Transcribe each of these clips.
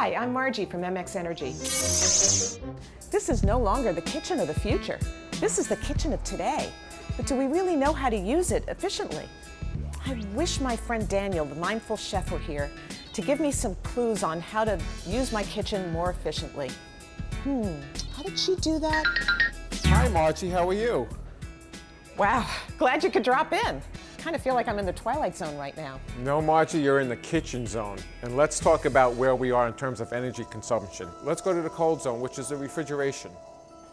Hi, I'm Margie from MX Energy. This is no longer the kitchen of the future. This is the kitchen of today. But do we really know how to use it efficiently? I wish my friend Daniel, the mindful chef, were here to give me some clues on how to use my kitchen more efficiently. How did she do that? Hi, Margie, how are you? Wow, glad you could drop in. I kind of feel like I'm in the Twilight Zone right now. No, Margie, you're in the kitchen zone. And let's talk about where we are in terms of energy consumption. Let's go to the cold zone, which is the refrigeration.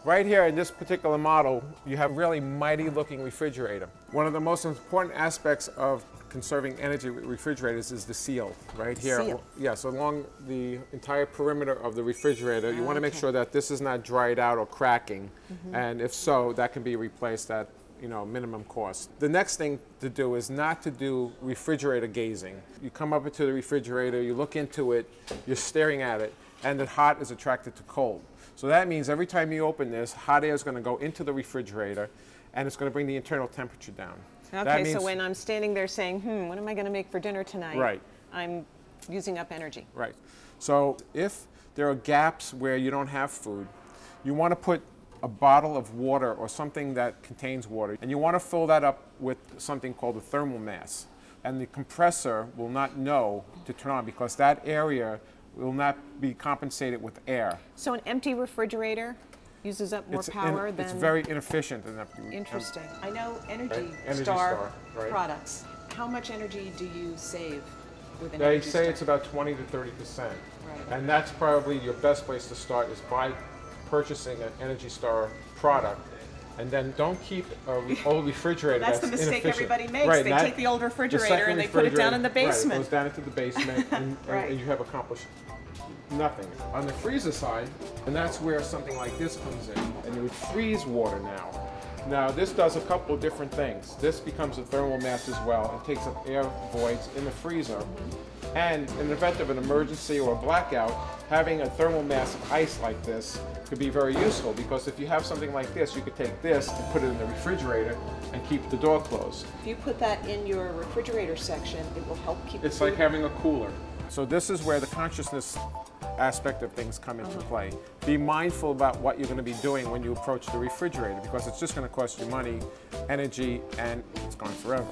Right here in this particular model, you have a really mighty looking refrigerator. One of the most important aspects of conserving energy with refrigerators is the seal, right here. Seal. Yes, along the entire perimeter of the refrigerator, you want to make sure that this is not dried out or cracking. And if so, that can be replaced at minimum cost. The next thing to do is not to do refrigerator gazing. You come up into the refrigerator, you look into it, you're staring at it, and the hot is attracted to cold. So that means every time you open this, hot air is going to go into the refrigerator, and it's going to bring the internal temperature down. Okay, so when I'm standing there saying, what am I going to make for dinner tonight? Right. I'm using up energy. Right. So if there are gaps where you don't have food, you want to put a bottle of water or something that contains water, and you want to fill that up with something called a thermal mass. And the compressor will not know to turn on because that area will not be compensated with air. So an empty refrigerator uses up more power than... It's very inefficient. Interesting. I know Energy Energy Star right. products. How much energy do you save with an They Energy say Star? it's about 20 to 30%. Right. And that's probably your best place to start is by purchasing an Energy Star product, and then don't keep an old refrigerator That's the mistake everybody makes. Right, they take the old refrigerator and they put it down in the basement. Right, it goes down into the basement and, and you have accomplished nothing. On the freezer side, and that's where something like this comes in, and you would freeze water now. Now this does a couple of different things. This becomes a thermal mass as well and takes up air voids in the freezer. And in the event of an emergency or a blackout, having a thermal mass of ice like this could be very useful because if you have something like this, you could take this and put it in the refrigerator and keep the door closed. If you put that in your refrigerator section, it will help keep It's like having a cooler. So this is where the consciousness aspect of things come into play. Be mindful about what you're going to be doing when you approach the refrigerator because it's just going to cost you money, energy, and it's gone forever.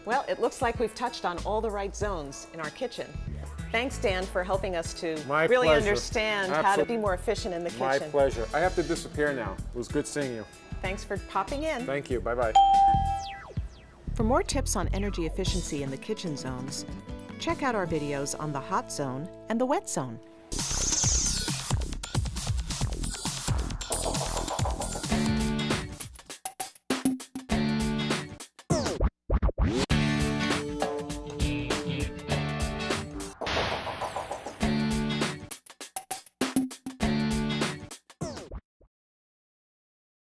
Well, it looks like we've touched on all the right zones in our kitchen. Thanks, Dan, for helping us to really understand how to be more efficient in the kitchen. My pleasure. I have to disappear now. It was good seeing you. Thanks for popping in. Thank you. Bye-bye. For more tips on energy efficiency in the kitchen zones, check out our videos on the hot zone and the wet zone.